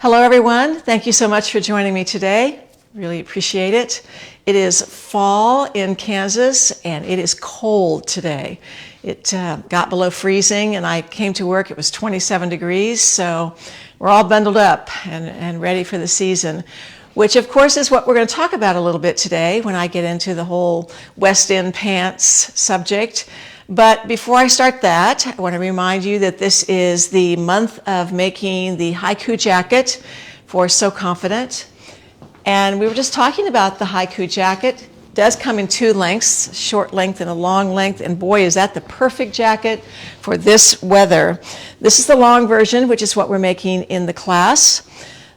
Hello everyone, thank you so much for joining me today. Really appreciate it. It is fall in Kansas and it is cold today. It got below freezing and I came to work, it was 27 degrees, so we're all bundled up and ready for the season, which of course is what we're going to talk about a little bit today when I get into the whole West End pants subject. But before I start that, I want to remind you that this is the month of making the Haiku jacket for So Confident. And we were just talking about the Haiku jacket. It does come in two lengths, a short length and a long length, and boy, is that the perfect jacket for this weather. This is the long version, which is what we're making in the class.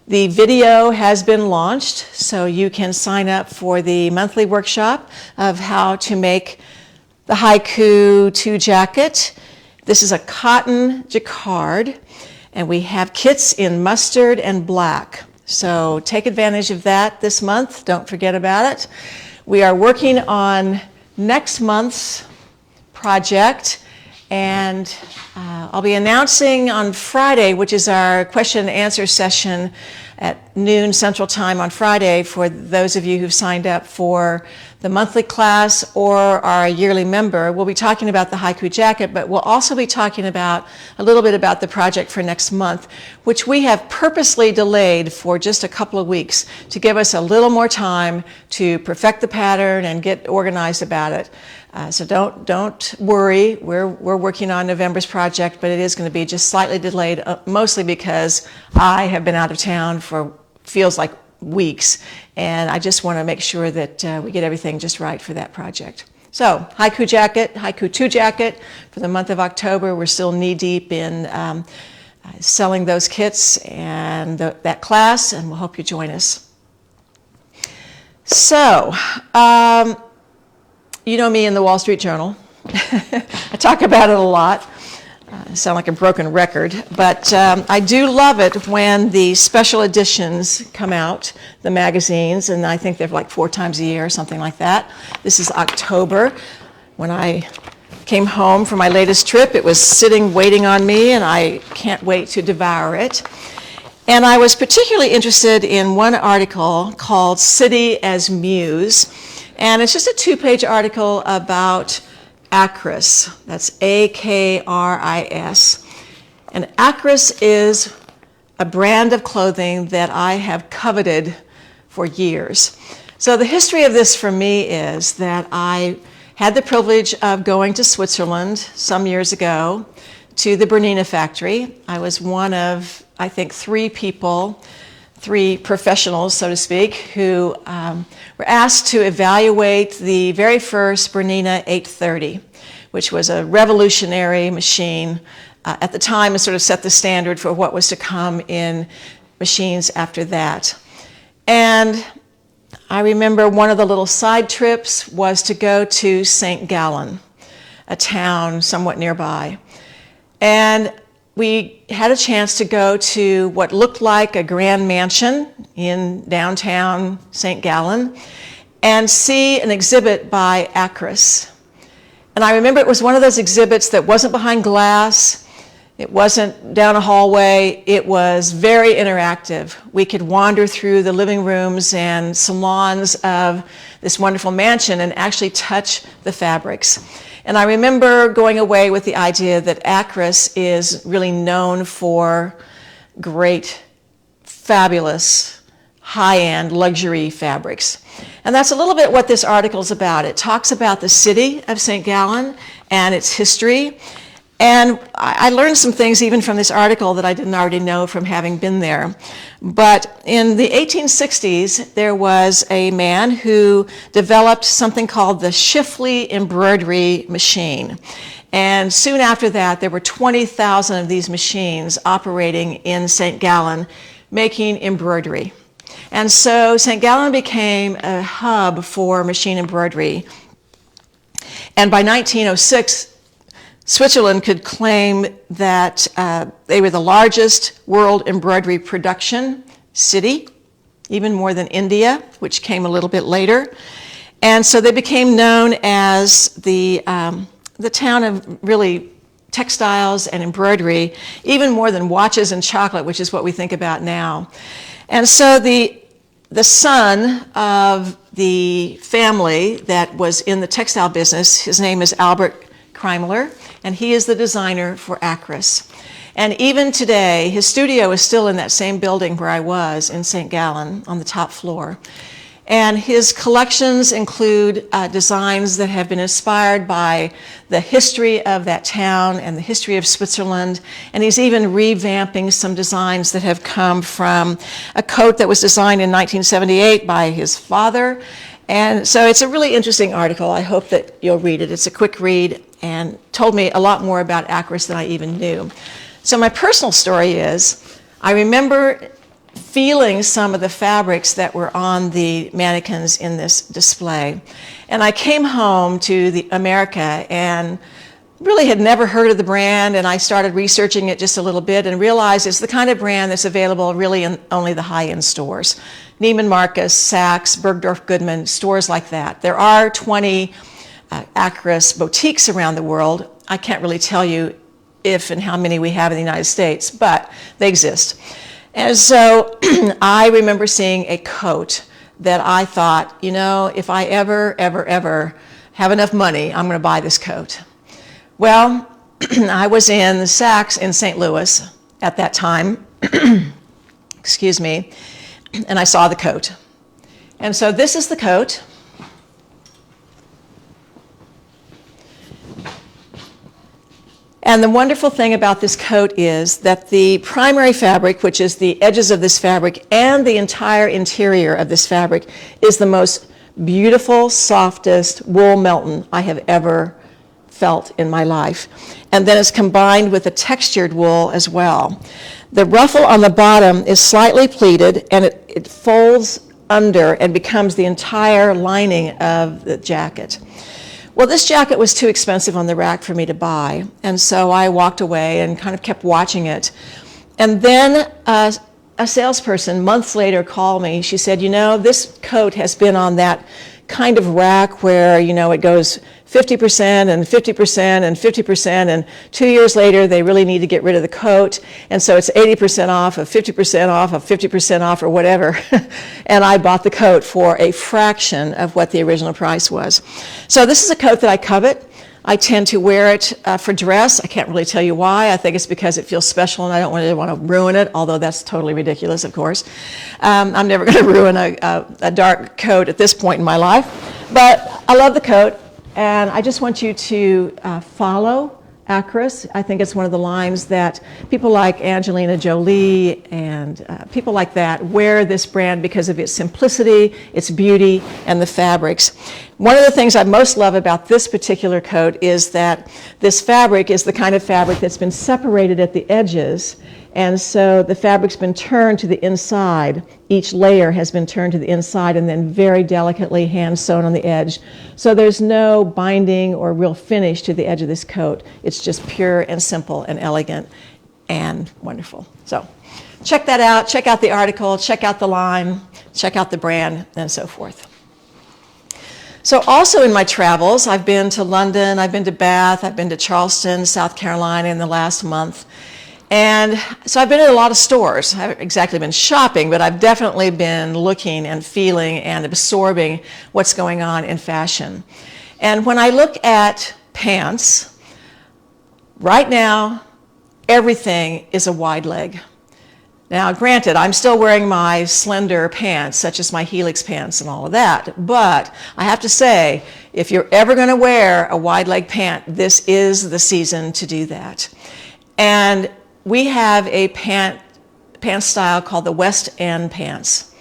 The video has been launched, so you can sign up for the monthly workshop of how to make the Haiku 2 jacket. This is a cotton jacquard, and we have kits in mustard and black. So take advantage of that this month. Don't forget about it. We are working on next month's project, and I'll be announcing on Friday, which is our question and answer session at noon Central Time on Friday for those of you who've signed up for the monthly class or are a yearly member. We'll be talking about the Haiku jacket, but we'll also be talking about a little bit about the project for next month, which we have purposely delayed for just a couple of weeks to give us a little more time to perfect the pattern and get organized about it. So don't worry, we're working on November's project, but it is going to be just slightly delayed, mostly because I have been out of town for feels like weeks, and I just want to make sure that we get everything just right for that project. So Haiku jacket, Haiku 2 jacket for the month of October. We're still knee-deep in selling those kits and that class, and we'll hope you join us. So, you know me in the Wall Street Journal. I talk about it a lot. I sound like a broken record, but I do love it when the special editions come out, the magazines, and I think they're like 4 times a year or something like that. This is October. When I came home from my latest trip, it was sitting waiting on me, and I can't wait to devour it. And I was particularly interested in one article called City as Muse. And it's just a 2-page article about Akris. That's A-K-R-I-S. And Akris is a brand of clothing that I have coveted for years. So the history of this for me is that I had the privilege of going to Switzerland some years ago to the Bernina factory. I was one of, I think, 3 people, 3 professionals, so to speak, who were asked to evaluate the very first Bernina 830, which was a revolutionary machine at the time and sort of set the standard for what was to come in machines after that. And I remember one of the little side trips was to go to St. Gallen, a town somewhat nearby. And we had a chance to go to what looked like a grand mansion in downtown St. Gallen and see an exhibit by Akris. And I remember it was one of those exhibits that wasn't behind glass, it wasn't down a hallway, it was very interactive. We could wander through the living rooms and salons of this wonderful mansion and actually touch the fabrics. And I remember going away with the idea that Akris is really known for great, fabulous, high-end luxury fabrics. And that's a little bit what this article is about. It talks about the city of St. Gallen and its history. And I learned some things even from this article that I didn't already know from having been there. But in the 1860s, there was a man who developed something called the Schiffley embroidery machine. And soon after that, there were 20,000 of these machines operating in St. Gallen, making embroidery. And so St. Gallen became a hub for machine embroidery. And by 1906, Switzerland could claim that they were the largest world embroidery production city, even more than India, which came a little bit later. And so they became known as the town of really textiles and embroidery, even more than watches and chocolate, which is what we think about now. And so the son of the family that was in the textile business, his name is Albert Kreimler, and he is the designer for Akris. And even today, his studio is still in that same building where I was in St. Gallen on the top floor. And his collections include designs that have been inspired by the history of that town and the history of Switzerland. And he's even revamping some designs that have come from a coat that was designed in 1978 by his father. And so it's a really interesting article. I hope that you'll read it. It's a quick read and told me a lot more about Akris than I even knew. So my personal story is, I remember feeling some of the fabrics that were on the mannequins in this display. And I came home to America and really had never heard of the brand, and I started researching it just a little bit and realized it's the kind of brand that's available really in only the high-end stores. Neiman Marcus, Saks, Bergdorf Goodman, stores like that. There are 20 Akris boutiques around the world. I can't really tell you if and how many we have in the United States, but they exist. And so I remember seeing a coat that I thought, you know, if I ever have enough money, I'm going to buy this coat. Well, I was in the Saks in St. Louis at that time, excuse me, and I saw the coat. And so this is the coat. And the wonderful thing about this coat is that the primary fabric, which is the edges of this fabric, and the entire interior of this fabric, is the most beautiful, softest wool melton I have ever felt in my life. And then it's combined with a textured wool as well. The ruffle on the bottom is slightly pleated, and it folds under and becomes the entire lining of the jacket. Well, this jacket was too expensive on the rack for me to buy, and so I walked away and kind of kept watching it. And then a salesperson months later called me. She said, you know, this coat has been on that kind of rack where, you know, it goes 50% and 50% and 50%, and 2 years later they really need to get rid of the coat, and so it's 80% off of 50% off of 50% off or whatever. And I bought the coat for a fraction of what the original price was. So this is a coat that I covet. I tend to wear it for dress. I can't really tell you why. I think it's because it feels special and I don't really want to ruin it, although that's totally ridiculous, of course. I'm never going to ruin a dark coat at this point in my life. But I love the coat, and I just want you to follow Akris. I think it's one of the lines that people like Angelina Jolie and people like that wear this brand because of its simplicity, its beauty, and the fabrics. One of the things I most love about this particular coat is that this fabric is the kind of fabric that's been separated at the edges, and so the fabric's been turned to the inside. Each layer has been turned to the inside and then very delicately hand sewn on the edge. So there's no binding or real finish to the edge of this coat. It's just pure and simple and elegant and wonderful. So check that out. Check out the article. Check out the line. Check out the brand and so forth. So also in my travels, I've been to London, I've been to Bath, I've been to Charleston, South Carolina in the last month. And so I've been in a lot of stores. I haven't exactly been shopping, but I've definitely been looking and feeling and absorbing what's going on in fashion. And when I look at pants, right now, everything is a wide leg. Now, granted, I'm still wearing my slender pants, such as my Helix pants and all of that, but I have to say, if you're ever going to wear a wide leg pant, this is the season to do that. And we have a pant style called the West End pants.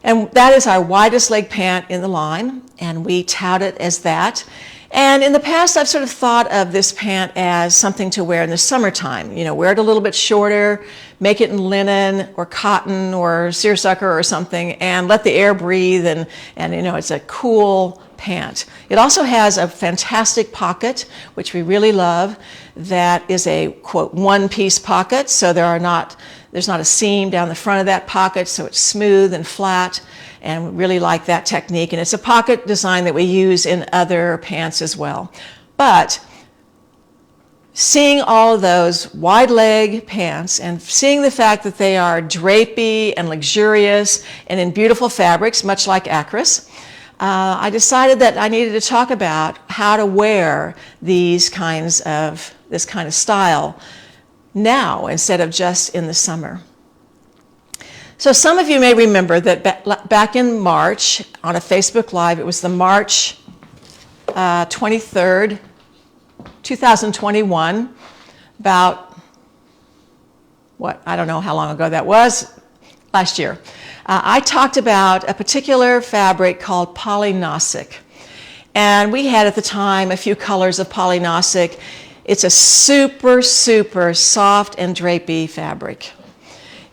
And that is our widest leg pant in the line, and we tout it as that. And in the past, I've sort of thought of this pant as something to wear in the summertime. You know, wear it a little bit shorter, make it in linen or cotton or seersucker or something, and let the air breathe, and you know, it's a cool pant. It also has a fantastic pocket, which we really love, that is a, quote, one-piece pocket, so there's not a seam down the front of that pocket, so it's smooth and flat, and we really like that technique. And it's a pocket design that we use in other pants as well. But seeing all of those wide leg pants and seeing the fact that they are drapey and luxurious and in beautiful fabrics, much like Akris, I decided that I needed to talk about how to wear this kind of style now instead of just in the summer. So some of you may remember that back in March on a Facebook Live, it was the March 23rd, 2021, about, I don't know how long ago that was, last year. I talked about a particular fabric called polynosic. And we had at the time a few colors of polynosic. It's a super, super soft and drapey fabric.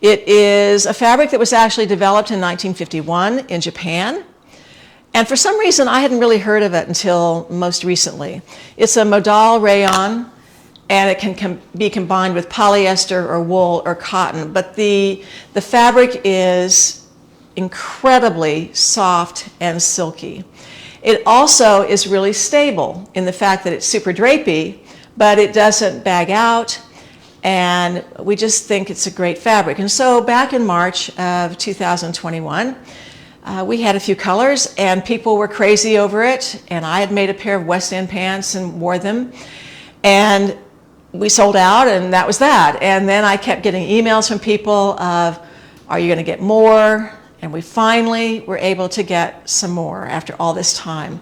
It is a fabric that was actually developed in 1951 in Japan. And for some reason, I hadn't really heard of it until most recently. It's a modal rayon, and it can be combined with polyester or wool or cotton. But the fabric is incredibly soft and silky. It also is really stable in the fact that it's super drapey, but it doesn't bag out, and we just think it's a great fabric. And so back in March of 2021, we had a few colors, and people were crazy over it, and I had made a pair of West End pants and wore them, and we sold out, and that was that. And then I kept getting emails from people of, are you going to get more? And we finally were able to get some more after all this time.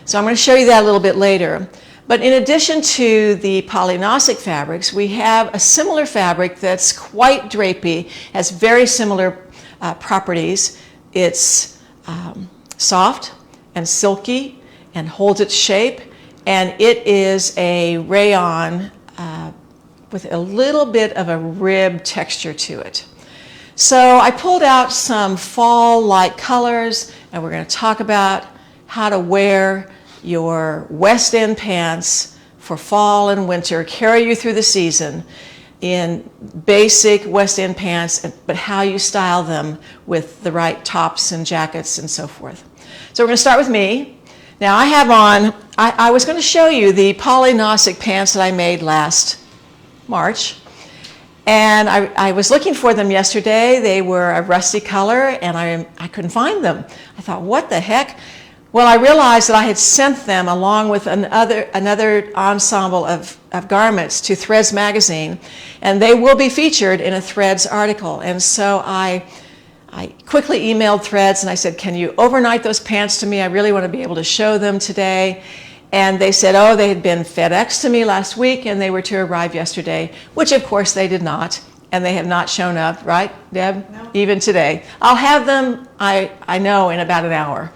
So I'm going to show you that a little bit later. But in addition to the polynosic fabrics, we have a similar fabric that's quite drapey, has very similar properties. It's soft and silky and holds its shape, and it is a rayon with a little bit of a rib texture to it. So I pulled out some fall-like colors, and we're going to talk about how to wear your West End pants for fall and winter, carry you through the season in basic West End pants, but how you style them with the right tops and jackets and so forth. So we're going to start with me. Now I have on, I was going to show you the polynosic pants that I made last March. And I was looking for them yesterday. They were a rusty color, and I couldn't find them. I thought, what the heck? Well, I realized that I had sent them along with another ensemble of garments to Threads magazine, and they will be featured in a Threads article. And so I quickly emailed Threads, and I said, can you overnight those pants to me? I really want to be able to show them today. And they said, oh, they had been FedExed to me last week, and they were to arrive yesterday, which of course they did not, and they have not shown up, right, Deb? No. Even today. I'll have them, I know, in about an hour,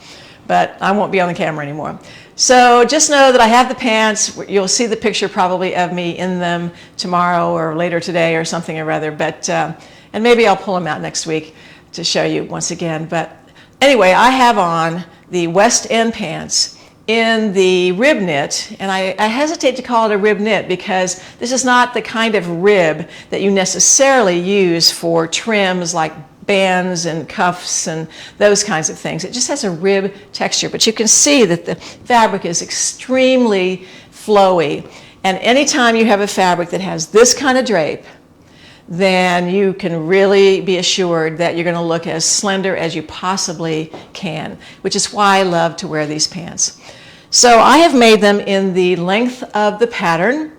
but I won't be on the camera anymore. So just know that I have the pants. You'll see the picture probably of me in them tomorrow or later today or something or other, but, and maybe I'll pull them out next week to show you once again. But anyway, I have on the West End pants in the rib knit, and I hesitate to call it a rib knit because this is not the kind of rib that you necessarily use for trims like bands and cuffs and those kinds of things. It just has a rib texture, but you can see that the fabric is extremely flowy, and anytime you have a fabric that has this kind of drape, then you can really be assured that you're going to look as slender as you possibly can, which is why I love to wear these pants. So I have made them in the length of the pattern,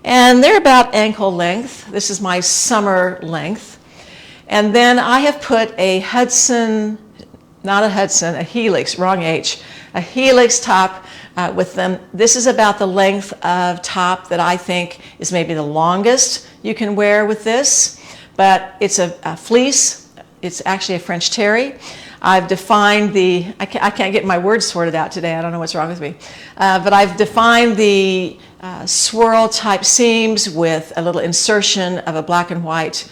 and they're about ankle length. This is my summer length. And then I have put a Hudson, not a Hudson, a Helix, wrong H, a Helix top with them. This is about the length of top that I think is maybe the longest you can wear with this, but it's a fleece. It's actually a French terry. I've defined the, I can't get my words sorted out today, I don't know what's wrong with me, but I've defined the swirl type seams with a little insertion of a black and white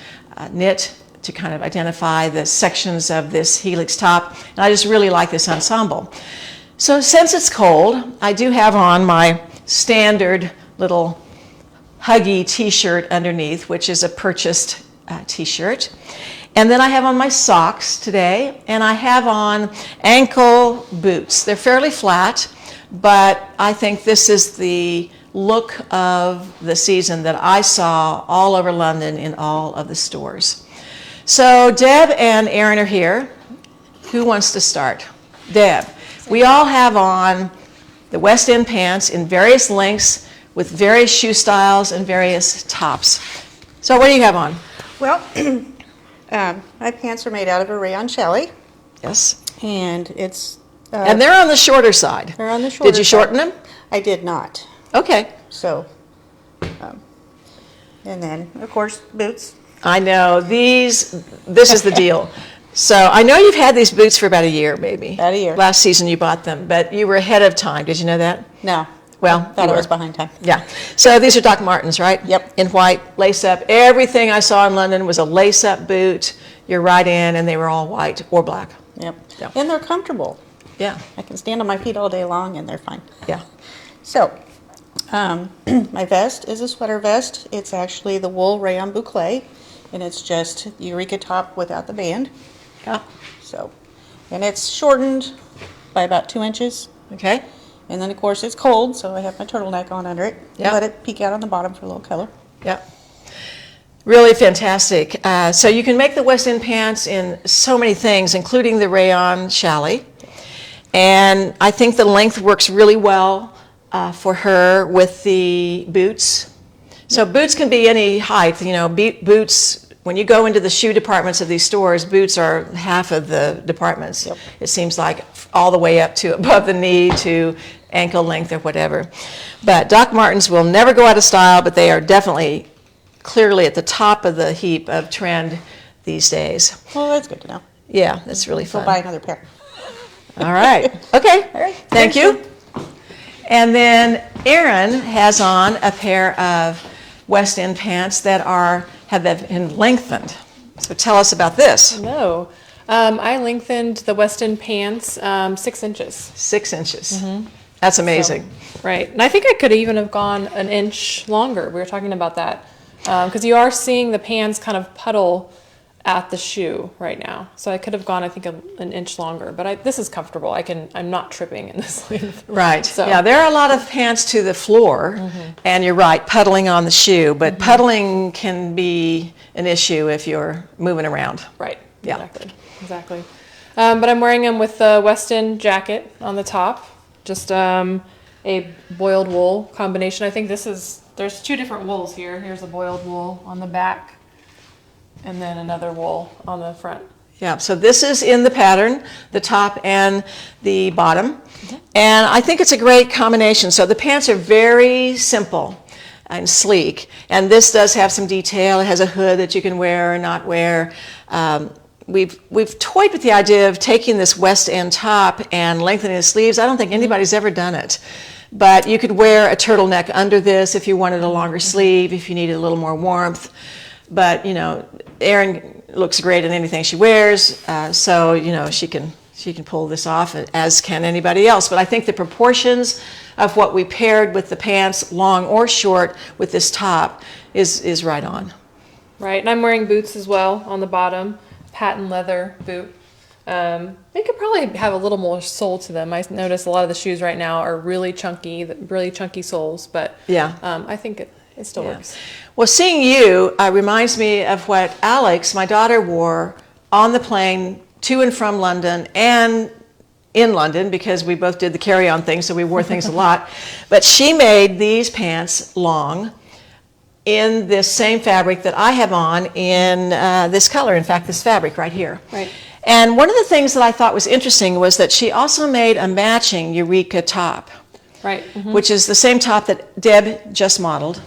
knit to kind of identify the sections of this Helix top, and I just really like this ensemble. So since it's cold, I do have on my standard little huggy t-shirt underneath, which is a purchased t-shirt. And then I have on my socks today, and I have on ankle boots. They're fairly flat, but I think this is the look of the season that I saw all over London in all of the stores. So Deb and Erin are here. Who wants to start? Deb. We all have on the West End pants in various lengths with various shoe styles and various tops. So what do you have on? Well, my pants are made out of a rayon challis. Yes. And it's... and they're on the shorter side. They're on the shorter side. Did you shorten them? I did not. Okay. So, and then, of course, boots. I know. This is the deal. So I know you've had these boots for about a year, maybe. About a year. Last season you bought them, but you were ahead of time. Did you know that? No. Well, Thought I was behind time. Yeah. So these are Doc Martens, right? Yep. In white, lace up. Everything I saw in London was a lace up boot. You're right in, and they were all white or black. Yep. Yeah. And they're comfortable. Yeah. I can stand on my feet all day long, and they're fine. Yeah. So, my vest is a sweater vest. It's actually the wool rayon boucle, and it's just Eureka top without the band. Yeah. So, and it's shortened by about 2 inches. Okay. And then, of course, it's cold, so I have my turtleneck on under it. Yeah. Let it peek out on the bottom for a little color. Yeah. Really fantastic. So you can make the West End pants in so many things, including the rayon challis. And I think the length works really well for her with the boots. So boots can be any height. You know, boots, when you go into the shoe departments of these stores, boots are half of the departments. Yep. It seems like all the way up to above the knee to ankle length or whatever. But Doc Martens will never go out of style, but they are definitely clearly at the top of the heap of trend these days. Well, that's good to know. Yeah, that's really So fun. buy another pair. All right. Okay. All right. Thank you. And then Erin has on a pair of West End pants that have been lengthened. So tell us about this. No. I lengthened the West End pants 6 inches. 6 inches. That's amazing. So, right. And I think I could even have gone an inch longer. We were talking about that. Because you are seeing the pants kind of puddle at the shoe right now. So I could have gone, I think, an inch longer. But this is comfortable. I'm not tripping in this length. Right. So. Yeah, there are a lot of pants to the floor, and you're right, puddling on the shoe. But puddling can be an issue if you're moving around. Right. Yeah. Exactly. But I'm wearing them with the West End jacket on the top. Just a boiled wool combination. I think there's 2 different wools here. Here's a boiled wool on the back, and then another wool on the front. Yeah, so this is in the pattern, the top and the bottom. And I think it's a great combination. So the pants are very simple and sleek. And this does have some detail. It has a hood that you can wear or not wear. We've toyed with the idea of taking this West End top and lengthening the sleeves. I don't think anybody's ever done it. But you could wear a turtleneck under this if you wanted a longer sleeve, if you needed a little more warmth. But, you know, Erin looks great in anything she wears, so, you know, she can pull this off, as can anybody else. But I think the proportions of what we paired with the pants, long or short, with this top is right on. Right, and I'm wearing boots as well on the bottom, patent leather boot. They could probably have a little more sole to them. I notice a lot of the shoes right now are really chunky soles, but yeah, I think it still works. Well, seeing you reminds me of what Alex, my daughter, wore on the plane to and from London and in London, because we both did the carry-on thing, so we wore things a lot. But she made these pants long in this same fabric that I have on in this color. In fact, this fabric right here. Right. And one of the things that I thought was interesting was that she also made a matching Eureka top. Right. Which is the same top that Deb just modeled,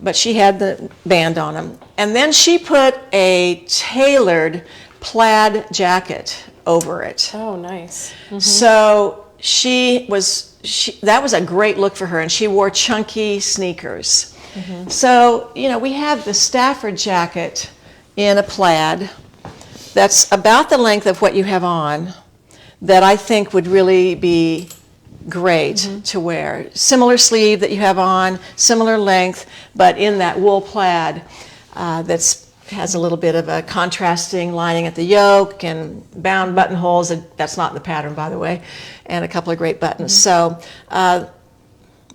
but she had the band on them. And then she put a tailored plaid jacket over it. Oh, nice. So that was a great look for her, and she wore chunky sneakers. So, you know, we have the Stafford jacket in a plaid that's about the length of what you have on, that I think would really be great to wear. Similar sleeve that you have on, similar length, but in that wool plaid has a little bit of a contrasting lining at the yoke and bound buttonholes. That's not in the pattern, by the way, and a couple of great buttons. So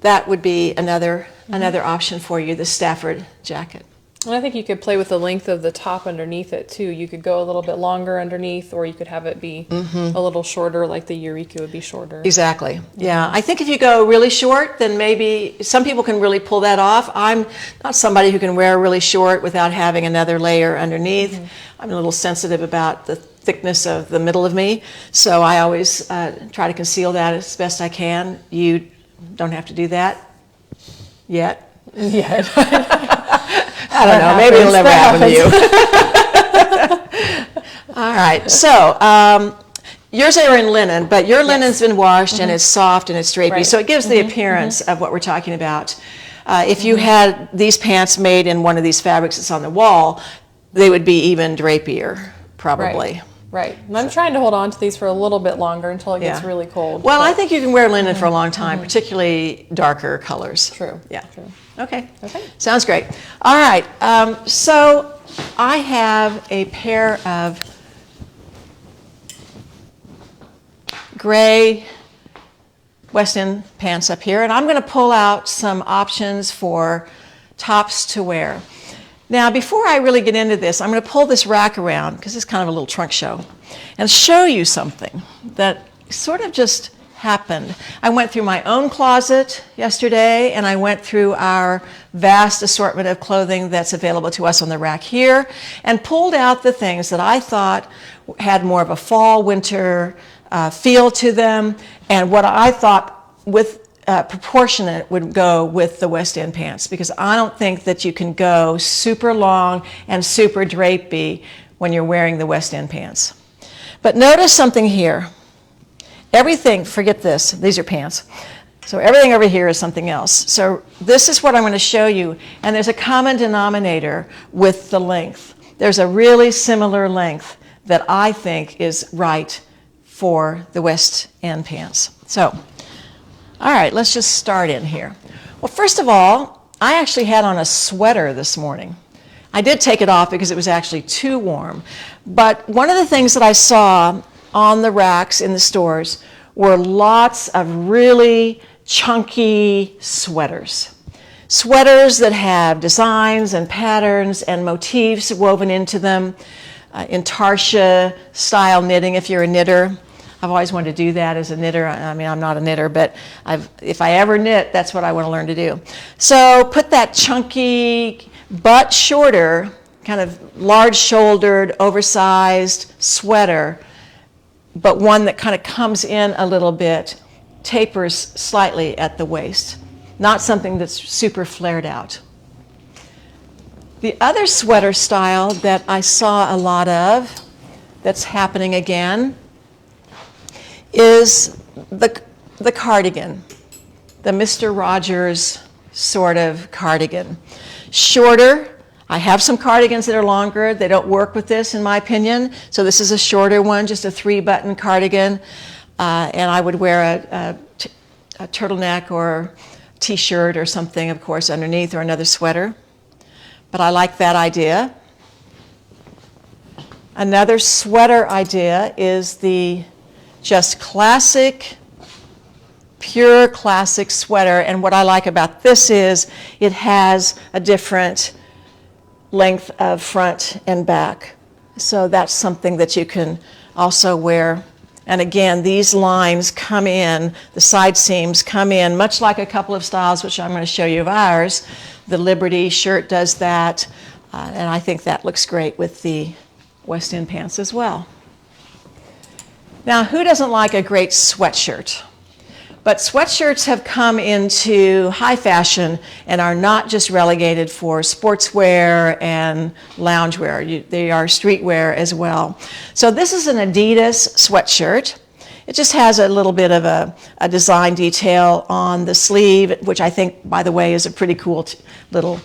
that would be another option for you, the Stafford jacket. And I think you could play with the length of the top underneath it too. You could go a little bit longer underneath, or you could have it be a little shorter, like the Eureka would be shorter. Exactly. Yeah. I think if you go really short, then maybe some people can really pull that off. I'm not somebody who can wear really short without having another layer underneath. I'm a little sensitive about the thickness of the middle of me, so I always try to conceal that as best I can. You don't have to do that yet. Yeah. I don't know. Maybe it'll never happen to you. All right. So yours are in linen, but your linen's been washed and it's soft and it's drapey, Right. so it gives the appearance of what we're talking about. If you had these pants made in one of these fabrics that's on the wall, they would be even drapier, probably. Right. And I'm trying to hold on to these for a little bit longer until it gets Yeah. really cold. Well, I think you can wear linen for a long time, particularly darker colors. True. Yeah. True. Okay. Okay. Sounds great. All right. So I have a pair of gray West End pants up here, and I'm going to pull out some options for tops to wear. Now, before I really get into this, I'm going to pull this rack around, because it's kind of a little trunk show, and show you something that sort of just happened. I went through my own closet yesterday, and I went through our vast assortment of clothing that's available to us on the rack here, and pulled out the things that I thought had more of a fall, winter feel to them, and what I thought with proportionate would go with the West End pants, because I don't think that you can go super long and super drapey when you're wearing the West End pants. But notice something here. Everything, forget this, these are pants. So everything over here is something else. So this is what I'm going to show you, and there's a common denominator with the length. There's a really similar length that I think is right for the West End pants. So, all right, let's just start in here. Well, first of all, I actually had on a sweater this morning. I did take it off because it was actually too warm. But one of the things that I saw on the racks in the stores were lots of really chunky sweaters. Sweaters that have designs and patterns and motifs woven into them, intarsia style knitting if you're a knitter. I've always wanted to do that as a knitter. I mean, I'm not a knitter, but if I ever knit, that's what I want to learn to do. So put that chunky but shorter, kind of large-shouldered, oversized sweater, but one that kind of comes in a little bit, tapers slightly at the waist. Not something that's super flared out. The other sweater style that I saw a lot of, that's happening again, is the cardigan, the Mr. Rogers sort of cardigan. Shorter. I have some cardigans that are longer. They don't work with this, in my opinion. So this is a shorter one, just a 3-button cardigan. And I would wear a turtleneck or t-shirt or something, of course, underneath, or another sweater. But I like that idea. Another sweater idea is the just classic, pure classic sweater. And what I like about this is it has a different length of front and back. So that's something that you can also wear. And again, these lines come in, the side seams come in, much like a couple of styles, which I'm going to show you of ours. The Liberty shirt does that, and I think that looks great with the West End pants as well. Now, who doesn't like a great sweatshirt? But sweatshirts have come into high fashion and are not just relegated for sportswear and loungewear. They are streetwear as well. So this is an Adidas sweatshirt. It just has a little bit of a design detail on the sleeve, which I think, by the way, is a pretty cool little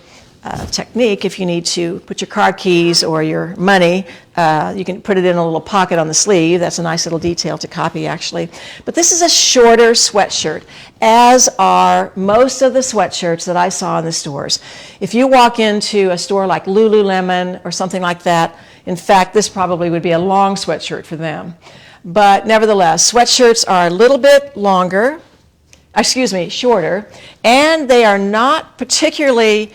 technique. If you need to put your car keys or your money, you can put it in a little pocket on the sleeve. That's a nice little detail to copy, actually. But this is a shorter sweatshirt, as are most of the sweatshirts that I saw in the stores. If you walk into a store like Lululemon or something like that, in fact, this probably would be a long sweatshirt for them. But nevertheless, sweatshirts are a little bit longer, shorter, and they are not particularly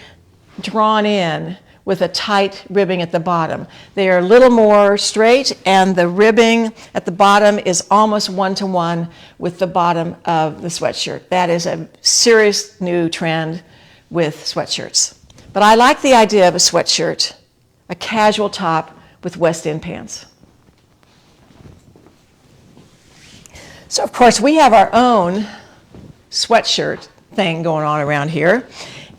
drawn in with a tight ribbing at the bottom. They are a little more straight, and the ribbing at the bottom is almost one-to-one with the bottom of the sweatshirt. That is a serious new trend with sweatshirts. But I like the idea of a sweatshirt, a casual top with West End pants. So of course we have our own sweatshirt thing going on around here.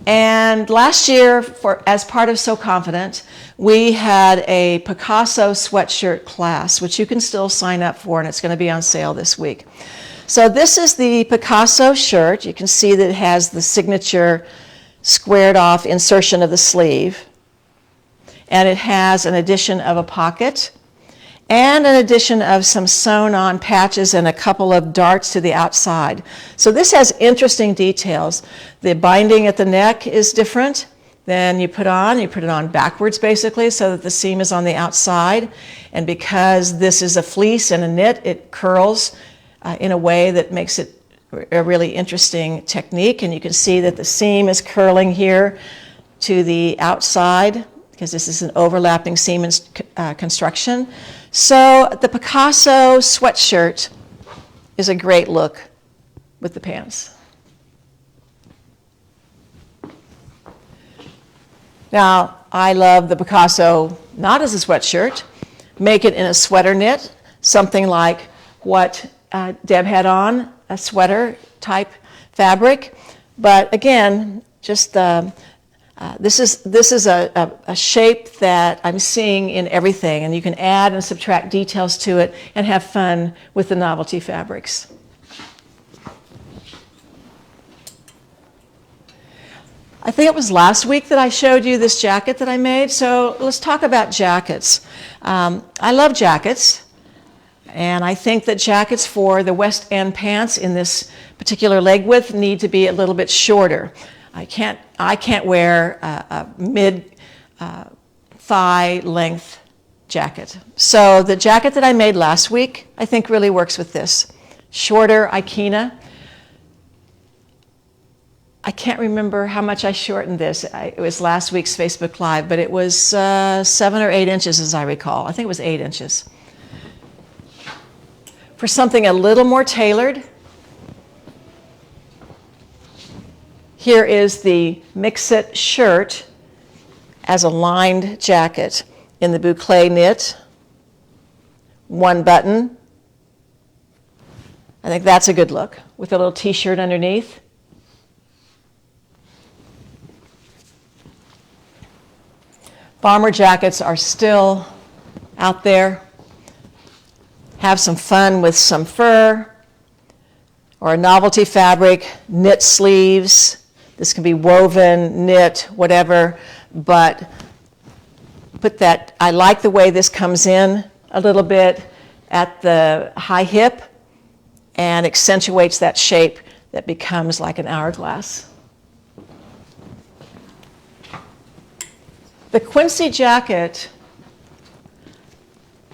And last year, as part of So Confident, we had a Picasso sweatshirt class, which you can still sign up for, and it's going to be on sale this week. So this is the Picasso shirt. You can see that it has the signature squared off insertion of the sleeve. And it has an addition of a pocket and an addition of some sewn on patches and a couple of darts to the outside. So this has interesting details. The binding at the neck is different than you put it on backwards basically so that the seam is on the outside. And because this is a fleece and a knit, it curls in a way that makes it a really interesting technique. And you can see that the seam is curling here to the outside because this is an overlapping seam construction. So the Picasso sweatshirt is a great look with the pants. Now, I love the Picasso not as a sweatshirt. Make it in a sweater knit, something like what Deb had on, a sweater type fabric. But again, just this is a shape that I'm seeing in everything, and you can add and subtract details to it and have fun with the novelty fabrics. I think it was last week that I showed you this jacket that I made, so let's talk about jackets. I love jackets, and I think that jackets for the West End pants in this particular leg width need to be a little bit shorter. I can't wear a mid thigh length jacket. So the jacket that I made last week, I think really works with this. Shorter Ikena. I can't remember how much I shortened this. It was last week's Facebook Live, but it was 7 or 8 inches as I recall. I think it was 8 inches. For something a little more tailored, here is the Mix-It shirt as a lined jacket in the boucle knit, one button. I think that's a good look with a little t-shirt underneath. Bomber jackets are still out there. Have some fun with some fur or a novelty fabric, knit sleeves. This can be woven, knit, whatever, but I like the way this comes in a little bit at the high hip and accentuates that shape that becomes like an hourglass. The Quincy jacket,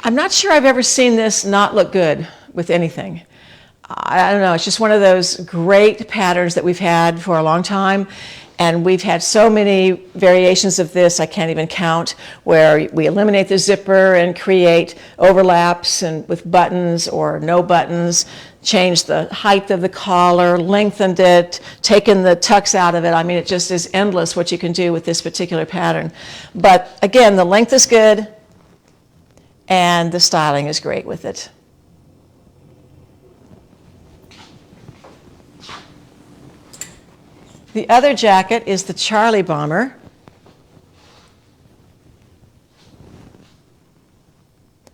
I'm not sure I've ever seen this not look good with anything. I don't know, it's just one of those great patterns that we've had for a long time, and we've had so many variations of this I can't even count, where we eliminate the zipper and create overlaps and with buttons or no buttons, change the height of the collar, lengthened it, taken the tucks out of it. I mean, it just is endless what you can do with this particular pattern. But again, the length is good and the styling is great with it. The other jacket is the Charlie Bomber.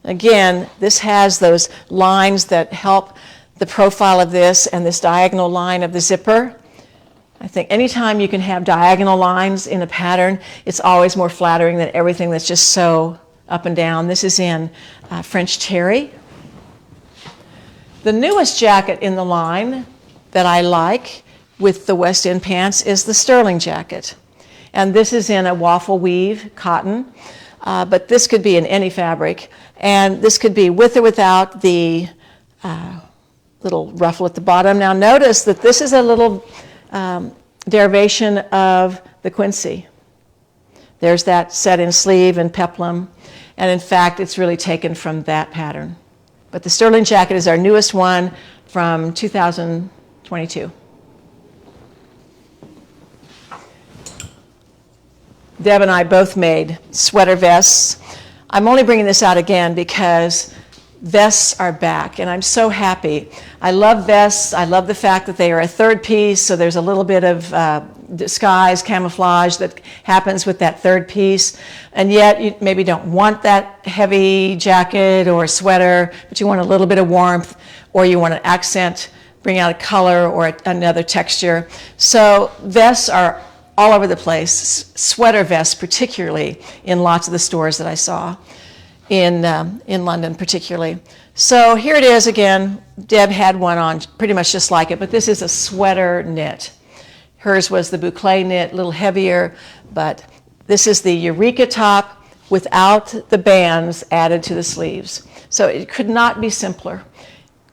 Again, this has those lines that help the profile of this and this diagonal line of the zipper. I think anytime you can have diagonal lines in a pattern, it's always more flattering than everything that's just so up and down. This is in French Terry. The newest jacket in the line that I like with the West End pants is the Sterling jacket. And this is in a waffle weave cotton, but this could be in any fabric. And this could be with or without the little ruffle at the bottom. Now notice that this is a little derivation of the quincy. There's that set-in sleeve and peplum, and in fact, it's really taken from that pattern. But the sterling jacket is our newest one from 2022. Deb and I both made sweater vests. I'm only bringing this out again because vests are back, and I'm so happy. I love vests. I love the fact that they are a third piece, so there's a little bit of disguise, camouflage that happens with that third piece. And yet you maybe don't want that heavy jacket or sweater, but you want a little bit of warmth, or you want an accent, bring out a color or another texture. So vests are all over the place, sweater vests particularly, in lots of the stores that I saw in London particularly. So here it is again. Deb had one on pretty much just like it, but this is a sweater knit. Hers was the boucle knit, a little heavier, but this is the Eureka top without the bands added to the sleeves. So it could not be simpler.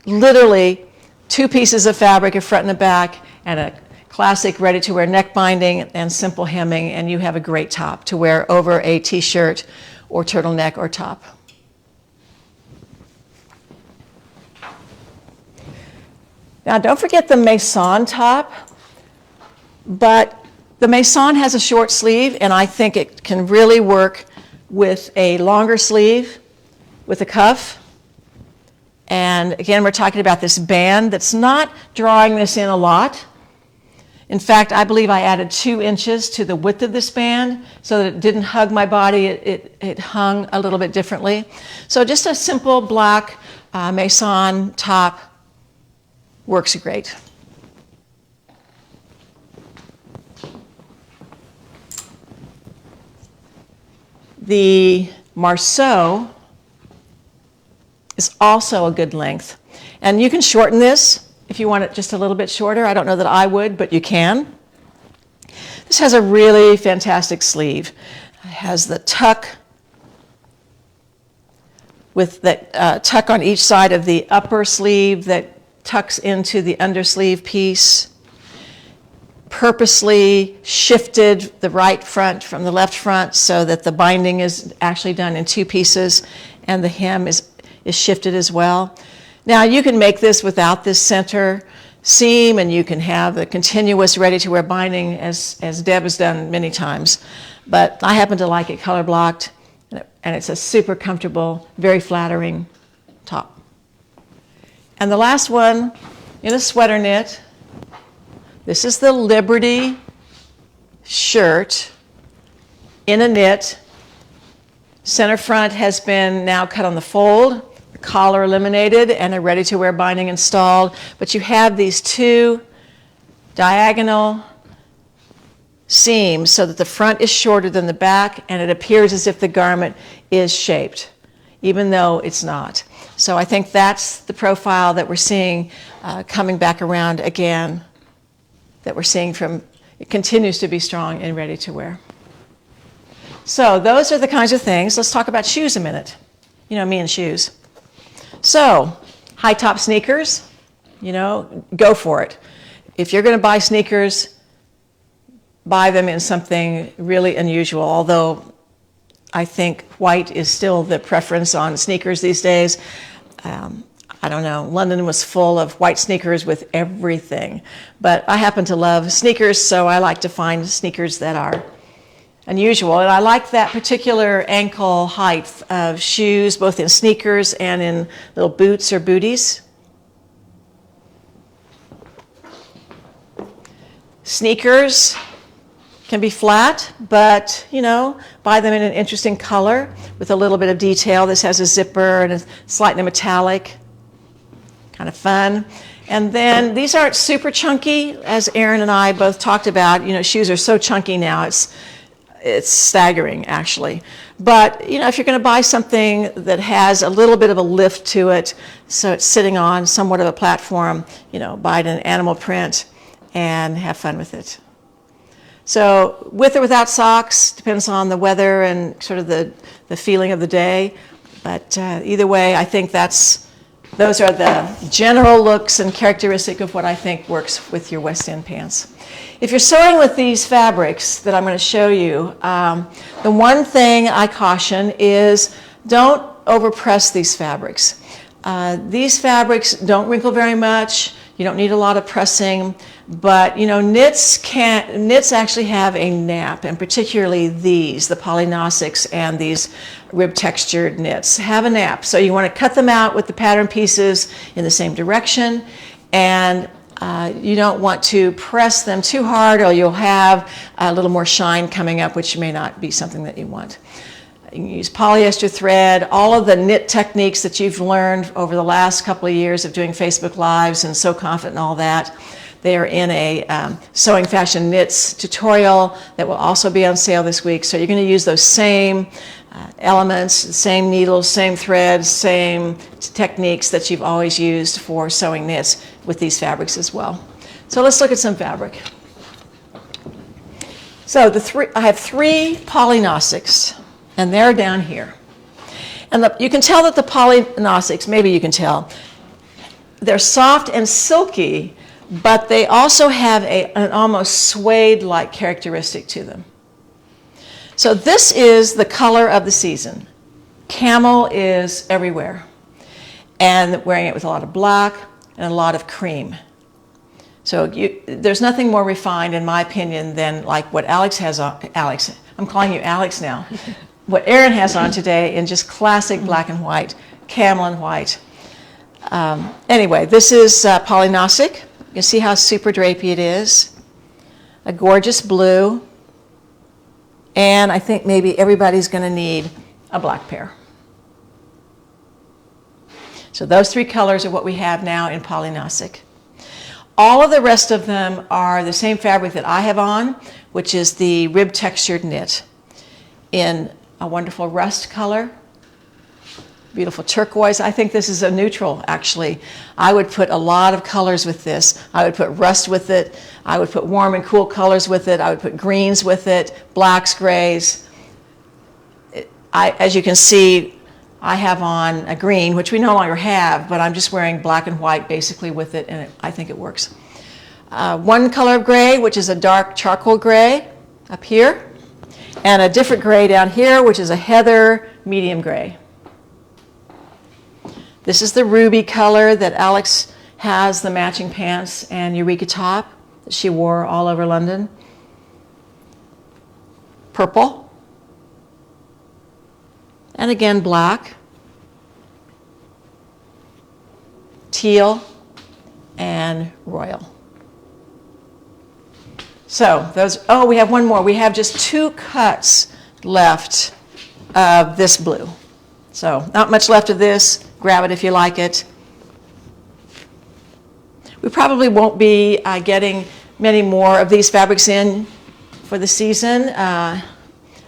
Literally 2 pieces of fabric, a front and a back, and a classic ready-to-wear neck binding and simple hemming, and you have a great top to wear over a t-shirt or turtleneck or top. Now don't forget the Maison top, but the Maison has a short sleeve, and I think it can really work with a longer sleeve with a cuff. And again, we're talking about this band that's not drawing this in a lot. In fact, I believe I added 2 inches to the width of this band so that it didn't hug my body. It hung a little bit differently. So just a simple black Maison top works great. The Marceau is also a good length. And you can shorten this if you want it just a little bit shorter. I don't know that I would, but you can. This has a really fantastic sleeve. It has the tuck with the tuck on each side of the upper sleeve that tucks into the undersleeve piece. Purposely shifted the right front from the left front so that the binding is actually done in 2 pieces and the hem is shifted as well. Now you can make this without this center seam, and you can have the continuous ready-to-wear binding as Deb has done many times. But I happen to like it color blocked, and it's a super comfortable, very flattering top. And the last one in a sweater knit. This is the Liberty shirt in a knit. Center front has been now cut on the fold, the collar eliminated, and a ready-to-wear binding installed. But you have these 2 diagonal seams so that the front is shorter than the back, and it appears as if the garment is shaped, even though it's not. So I think that's the profile that we're seeing coming back around again, that we're seeing from, it continues to be strong and ready to wear. So those are the kinds of things. Let's talk about shoes a minute. You know, me and shoes. So high top sneakers, you know, go for it. If you're going to buy sneakers, buy them in something really unusual, although I think white is still the preference on sneakers these days. I don't know, London was full of white sneakers with everything. But I happen to love sneakers, so I like to find sneakers that are unusual. And I like that particular ankle height of shoes, both in sneakers and in little boots or booties. Sneakers can be flat, but, you know, buy them in an interesting color with a little bit of detail. This has a zipper and a slightly metallic. Kind of fun. And then these aren't super chunky, as Erin and I both talked about. You know, shoes are so chunky now, it's staggering actually. But you know, if you're going to buy something that has a little bit of a lift to it, so it's sitting on somewhat of a platform, you know, buy it in animal print and have fun with it. So with or without socks, depends on the weather and sort of the feeling of the day. But either way, I think that's those are the general looks and characteristic of what I think works with your West End pants. If you're sewing with these fabrics that I'm going to show you, the one thing I caution is don't overpress these fabrics. These fabrics don't wrinkle very much. You don't need a lot of pressing, but you know, knits actually have a nap, and particularly these, the polynosics and these rib textured knits have a nap. So you want to cut them out with the pattern pieces in the same direction, and you don't want to press them too hard or you'll have a little more shine coming up, which may not be something that you want. You can use polyester thread, all of the knit techniques that you've learned over the last couple of years of doing Facebook Lives and Sew Confident and all that. They are in a Sewing Fashion Knits tutorial that will also be on sale this week. So you're going to use those same elements, same needles, same threads, same techniques that you've always used for sewing knits with these fabrics as well. So let's look at some fabric. So I have 3 polynosics. And they're down here. And you can tell that the polynosics, maybe you can tell, they're soft and silky, but they also have an almost suede-like characteristic to them. So this is the color of the season. Camel is everywhere. And wearing it with a lot of black and a lot of cream. So there's nothing more refined, in my opinion, than like what Alex has on. Alex, I'm calling you Alex now. What Erin has on today in just classic black and white, camel and white. Anyway, this is polynosic. You can see how super drapey it is. A gorgeous blue. And I think maybe everybody's going to need a black pair. So those 3 colors are what we have now in polynosic. All of the rest of them are the same fabric that I have on, which is the rib textured knit in a wonderful rust color, beautiful turquoise. I think this is a neutral, actually. I would put a lot of colors with this. I would put rust with it. I would put warm and cool colors with it. I would put greens with it, blacks, grays. As you can see, I have on a green, which we no longer have, but I'm just wearing black and white basically with it, and I think it works. One color of gray, which is a dark charcoal gray up here. And a different gray down here, which is a heather medium gray. This is the ruby color that Alex has, the matching pants and Eureka top that she wore all over London. Purple. And again, black. Teal and royal. So those, oh, we have one more. We have just 2 cuts left of this blue. So not much left of this. Grab it if you like it. We probably won't be getting many more of these fabrics in for the season.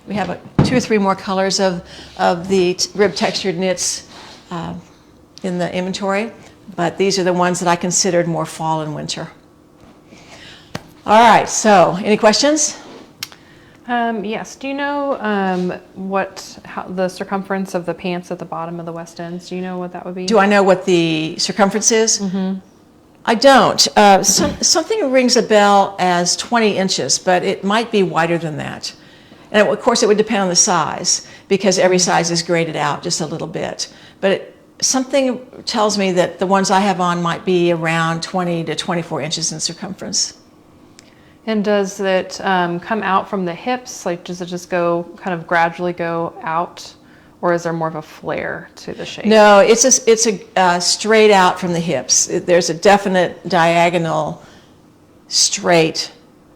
We have 2 or 3 more colors of the rib textured knits in the inventory, but these are the ones that I considered more fall and winter. All right, so any questions? Yes. Do you know how the circumference of the pants at the bottom of the West Ends? Do you know what that would be? Do I know what the circumference is? Mm-hmm. I don't. Something rings a bell as 20 inches, but it might be wider than that. And of course, it would depend on the size, because every size is graded out just a little bit. But something tells me that the ones I have on might be around 20 to 24 inches in circumference. And does it come out from the hips? Like, does it just go kind of gradually go out, or is there more of a flare to the shape? No, it's a straight out from the hips. There's a definite diagonal, straight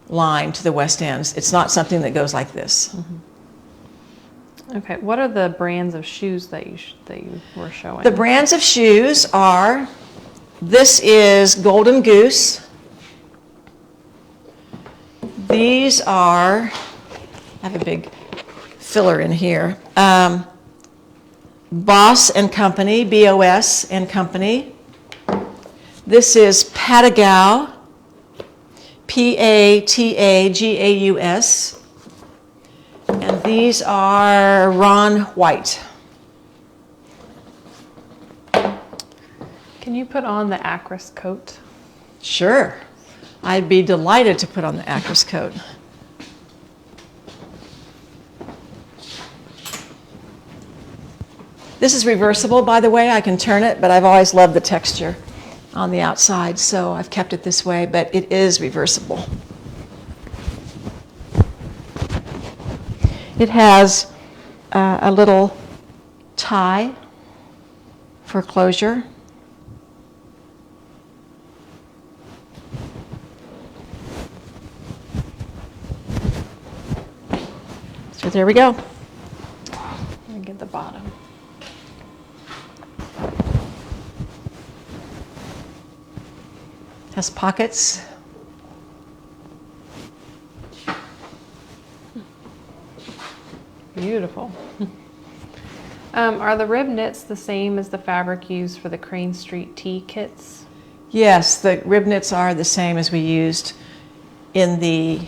line to the West Ends. It's not something that goes like this. Mm-hmm. Okay. What are the brands of shoes that you were showing? The brands of shoes are. This is Golden Goose. These are, I have a big filler in here, Boss and Company, B-O-S and Company. This is Patagaus, P-A-T-A-G-A-U-S. And these are Ron White. Can you put on the Akris coat? Sure. I'd be delighted to put on the Akris coat. This is reversible, by the way. I can turn it, but I've always loved the texture on the outside, so I've kept it this way, but it is reversible. It has a little tie for closure. So there we go. Let me get the bottom. Has pockets. Beautiful. Are the rib knits the same as the fabric used for the Crane Street tee kits? Yes, the rib knits are the same as we used in the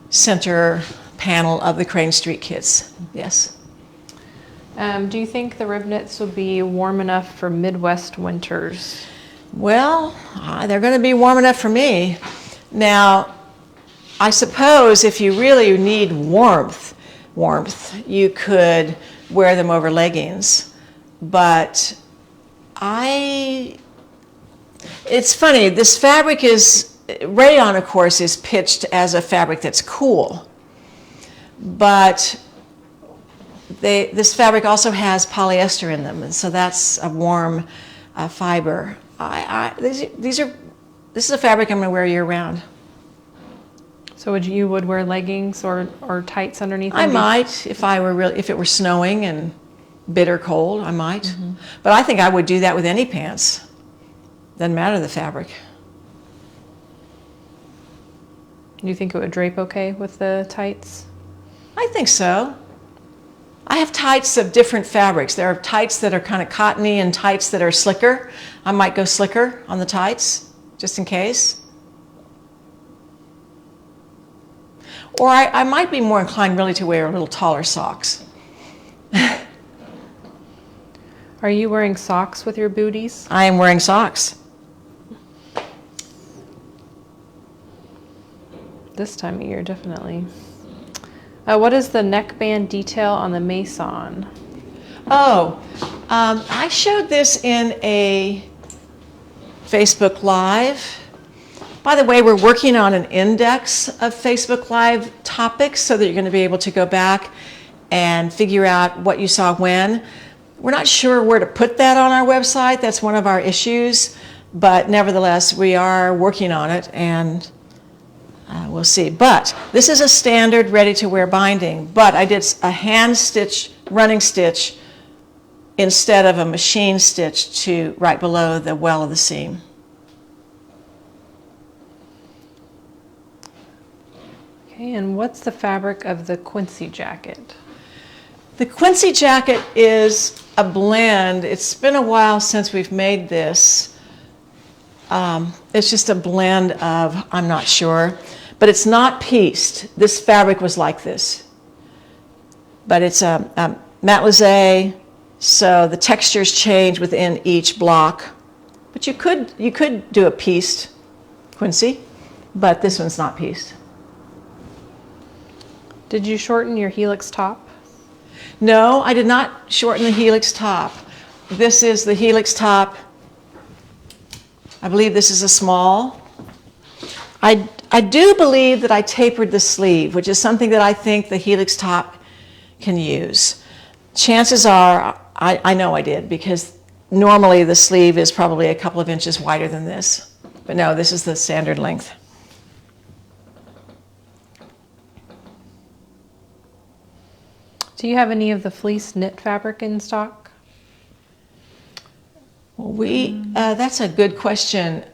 center panel of the Crane Street kits. Yes. Do you think the rib knits will be warm enough for Midwest winters? Well, they're going to be warm enough for me. Now, I suppose if you really need warmth, you could wear them over leggings. But it's funny, this fabric rayon, of course, is pitched as a fabric that's cool. But this fabric also has polyester in them, and so that's a warm fiber. This is a fabric I'm going to wear year round. So you would wear leggings or tights underneath? I might if it were snowing and bitter cold. I might, but I think I would do that with any pants. Doesn't matter the fabric. Do you think it would drape okay with the tights? I think so. I have tights of different fabrics. There are tights that are kind of cottony and tights that are slicker. I might go slicker on the tights, just in case. Or I might be more inclined really to wear a little taller socks. Are you wearing socks with your booties? I am wearing socks. This time of year, definitely. What is the neckband detail on the Maison? Oh, I showed this in a Facebook Live. By the way, we're working on an index of Facebook Live topics so that you're going to be able to go back and figure out what you saw when. We're not sure where to put that on our website. That's one of our issues, but nevertheless, we are working on it, and we'll see. But this is a standard ready-to-wear binding, but I did a hand stitch, running stitch, instead of a machine stitch to right below the well of the seam. Okay, and what's the fabric of the Quincy jacket? The Quincy jacket is a blend. It's been a while since we've made this. It's just a blend of, I'm not sure, but it's not pieced. This fabric was like this. But it's a matelassé, so the textures change within each block. But you could do a pieced Quincy, but this one's not pieced. Did you shorten your helix top? No, I did not shorten the helix top. This is the helix top. I believe this is a small. I do believe that I tapered the sleeve, which is something that I think the helix top can use. Chances are, I know I did, because normally the sleeve is probably a couple of inches wider than this. But no, this is the standard length. Do you have any of the fleece knit fabric in stock? That's a good question.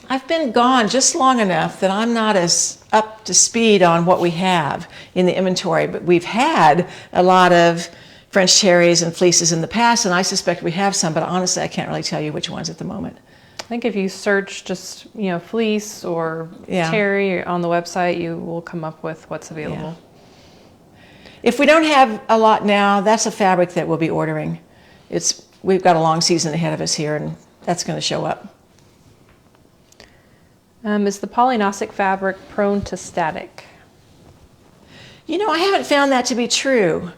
I've been gone just long enough that I'm not as up to speed on what we have in the inventory, but we've had a lot of French terries and fleeces in the past, and I suspect we have some, but honestly, I can't really tell you which ones at the moment. I think if you search just, fleece or terry on the website, you will come up with what's available. Yeah. If we don't have a lot now, that's a fabric that we'll be ordering. We've got a long season ahead of us here, and that's going to show up. Is the polynosic fabric prone to static? You know, I haven't found that to be true.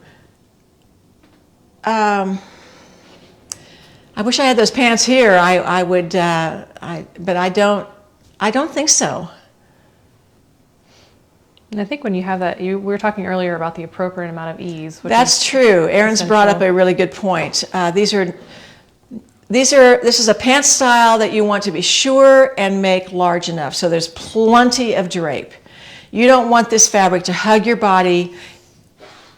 I wish I had those pants here. I would, but I don't think so. And I think when you have that, we were talking earlier about the appropriate amount of ease. Which That's true. Aaron's brought up a really good point. This is a pant style that you want to be sure and make large enough. So there's plenty of drape. You don't want this fabric to hug your body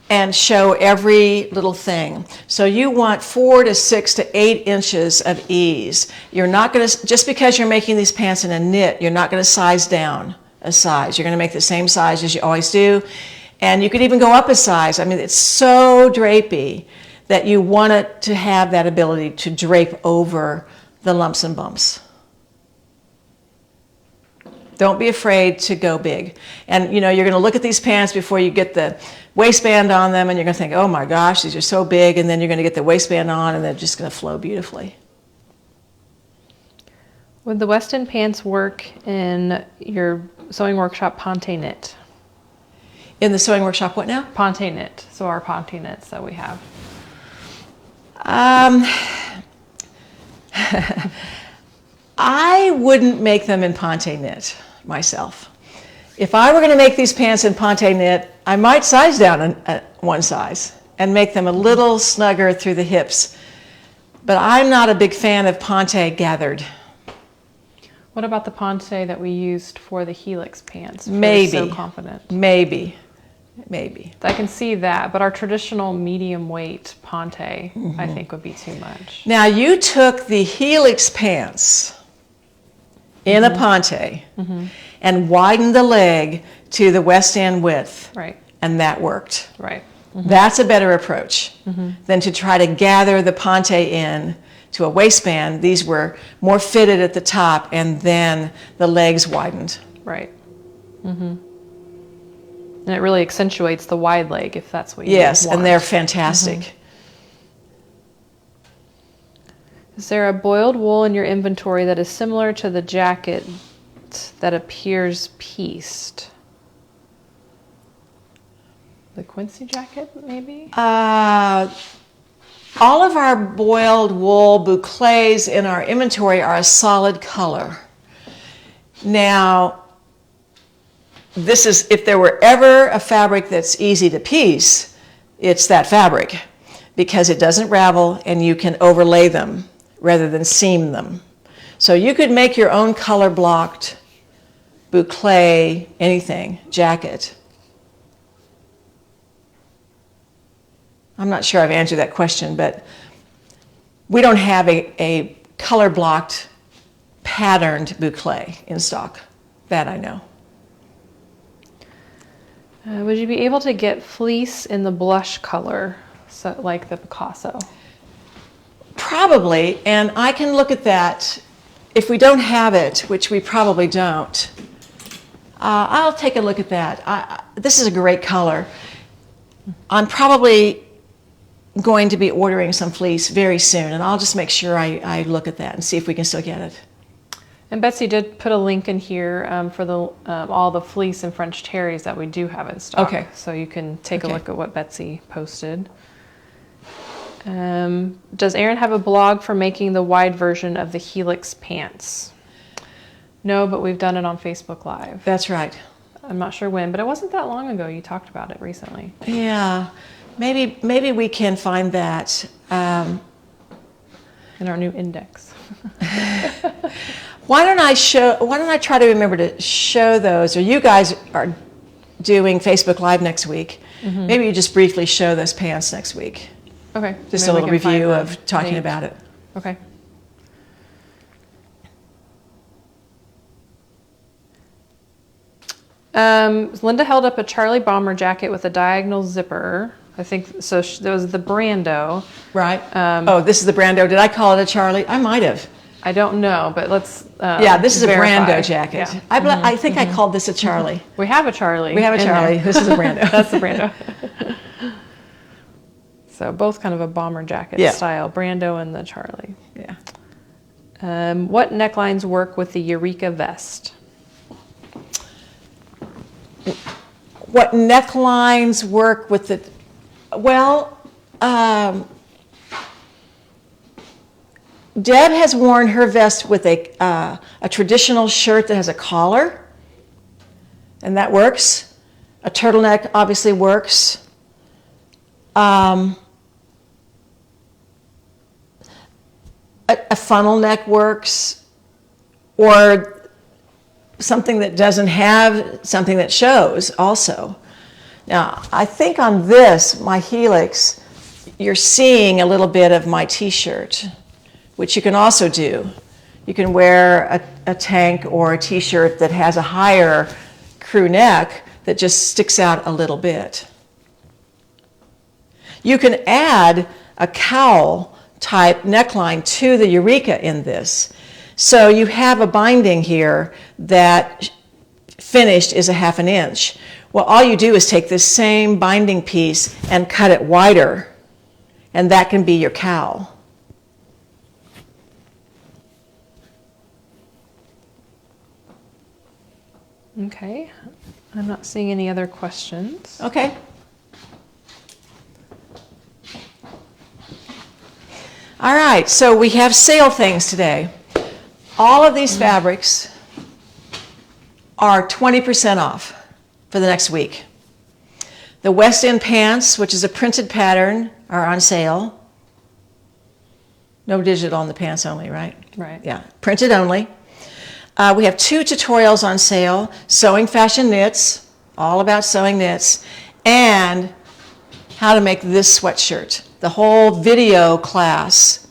and show every little thing. So you want 4 to 6 to 8 inches of ease. You're not going to, just because you're making these pants in a knit, you're not going to size down a size. You're going to make the same size as you always do. And you could even go up a size. I mean, it's so drapey that you want it to have that ability to drape over the lumps and bumps. Don't be afraid to go big. And you know, you're going to look at these pants before you get the waistband on them, and you're going to think, oh my gosh, these are so big, and then you're going to get the waistband on, and they're just going to flow beautifully. Would the Weston pants work in your sewing workshop Ponte knit? In the sewing workshop, what now? Ponte knit, so our Ponte knits that we have. I wouldn't make them in Ponte knit myself. If I were going to make these pants in Ponte knit, I might size down one size and make them a little snugger through the hips. But I'm not a big fan of Ponte gathered. What about the Ponte that we used for the Helix pants? Maybe. So confident. Maybe. I can see that, but our traditional medium weight Ponte, I think, would be too much. Now you took the Helix pants in a Ponte and widened the leg to the West End width. Right. And that worked. Right. That's a better approach than to try to gather the Ponte in to a waistband. These were more fitted at the top, and then the legs widened. Right. And it really accentuates the wide leg if that's what you Yes, want. and they're fantastic. Is there a boiled wool in your inventory that is similar to the jacket that appears pieced? The Quincy jacket, maybe? All of our boiled wool bouclés in our inventory are a solid color. Now, this is, if there were ever a fabric that's easy to piece, it's that fabric, because it doesn't ravel and you can overlay them rather than seam them. So you could make your own color blocked bouclé, anything, jacket. I'm not sure I've answered that question, but we don't have a color blocked patterned bouclé in stock. That I know. Would you be able to get fleece in the blush color, so like the Picasso? Probably, and I can look at that. If we don't have it, which we probably don't, I'll take a look at that. This is a great color. I'm probably going to be ordering some fleece very soon, and I'll just make sure I look at that and see if we can still get it. And Betsy did put a link in here for the all the fleece and French terries that we do have in stock. Okay. So you can take a look at what Betsy posted. Does Erin have a blog for making the wide version of the Helix pants? No, but we've done it on Facebook Live. That's right. I'm not sure when, but it wasn't that long ago. You talked about it recently. Yeah, maybe we can find that. In our new index. Why don't I try to remember to show those, or you guys are doing Facebook Live next week. Maybe you just briefly show those pants next week. Okay. Just a little review of talking about it. Okay. Linda held up a Charlie Bomber jacket with a diagonal zipper. I think so. There was the Brando. Right. Oh, this is the Brando. Did I call it a Charlie? I might have. I don't know, but let's. Yeah, this is verify. a Brando jacket. Yeah. I think I called this a Charlie. We have a Charlie. We have a Charlie. This is a Brando. That's the Brando. So both kind of a bomber jacket style, Brando and the Charlie. Yeah. What necklines work with the Eureka vest? What necklines work with the, well, Deb has worn her vest with a traditional shirt that has a collar, and that works. A turtleneck obviously works. A funnel neck works, or something that doesn't have something that shows also. Now, I think on this, my Helix, you're seeing a little bit of my t-shirt, which you can also do. You can wear a tank or a t-shirt that has a higher crew neck that just sticks out a little bit. You can add a cowl type neckline to the Eureka in this. So you have a binding here that finished is 1/2 inch. Well, all you do is take this same binding piece and cut it wider, and that can be your cowl. Okay, I'm not seeing any other questions. Okay. All right, so we have sale things today. All of these fabrics are 20% off for the next week. The West End pants, which is a printed pattern, are on sale. No digital on the pants only, right? Right. Yeah, printed only. We have 2 tutorials on sale, sewing fashion knits, all about sewing knits, and how to make this sweatshirt, the whole video class.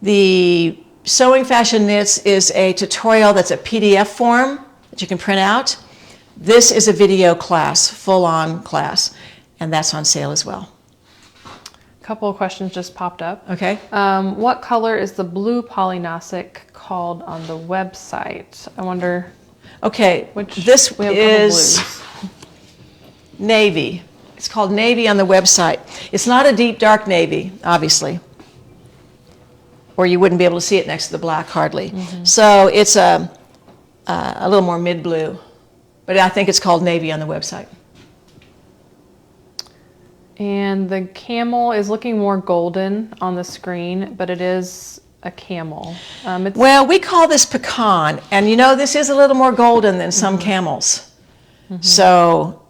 The sewing fashion knits is a tutorial that's a PDF form that you can print out. This is a video class, full-on class, and that's on sale as well. A couple of questions just popped up. Okay. What color is the blue polynasic called on the website? I wonder Okay, which. this we have a couple is blues. navy. It's called navy on the website. It's not a deep dark navy, obviously, or you wouldn't be able to see it next to the black hardly. So it's a little more mid-blue, but I think it's called navy on the website. And the camel is looking more golden on the screen, but it is a camel. It's, Well, we call this pecan, and you know, this is a little more golden than some camels. So,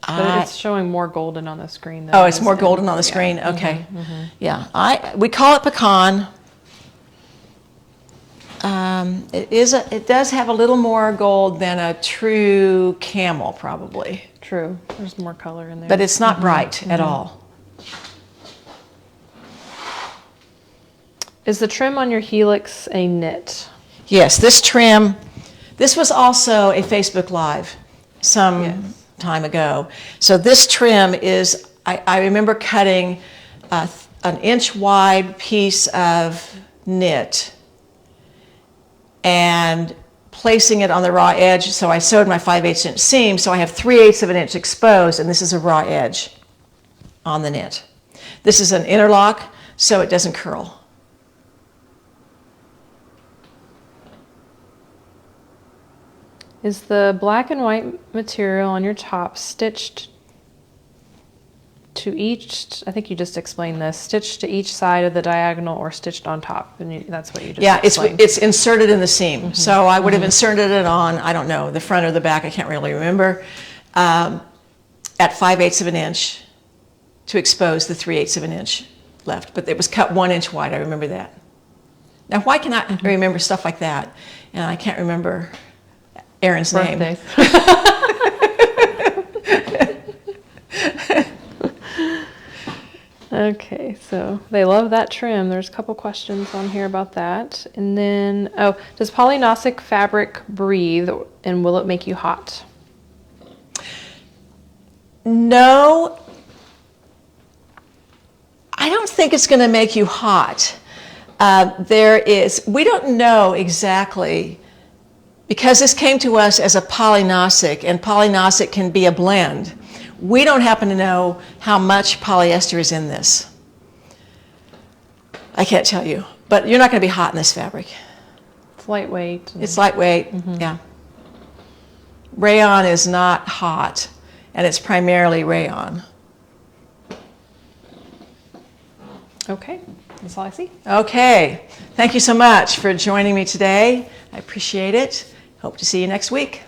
but it's showing more golden on the screen. Than oh, it it's is more in- golden on the yeah. screen. Okay, yeah. We call it pecan. It does have a little more gold than a true camel, probably, True. There's more color in there. but it's not bright at all. Is the trim on your Helix a knit? Yes, this trim. This was also a Facebook Live some time ago. So this trim is, I remember cutting an inch wide piece of knit and placing it on the raw edge. So I sewed my 5/8 inch seam, so I have 3/8 of an inch exposed, and this is a raw edge on the knit. This is an interlock, so it doesn't curl. Is the black and white material on your top stitched to each, I think you just explained this, stitched to each side of the diagonal or stitched on top? And that's what you just Yeah, explained. it's inserted in the seam. So I would have inserted it on, I don't know, the front or the back, I can't really remember, at 5/8 of an inch to expose the 3/8 of an inch left. But it was cut 1 inch wide, I remember that. Now, why can I remember stuff like that? And I can't remember Erin's name. Birthdays. Okay, so they love that trim. There's a couple questions on here about that. And then, does polynasic fabric breathe and will it make you hot? No, I don't think it's going to make you hot. We don't know exactly, because this came to us as a polynasic, and polynasic can be a blend. We don't happen to know how much polyester is in this. I can't tell you. But you're not going to be hot in this fabric. It's lightweight. It's lightweight, yeah. Rayon is not hot, and it's primarily rayon. Okay, that's all I see. Okay, thank you so much for joining me today. I appreciate it. Hope to see you next week.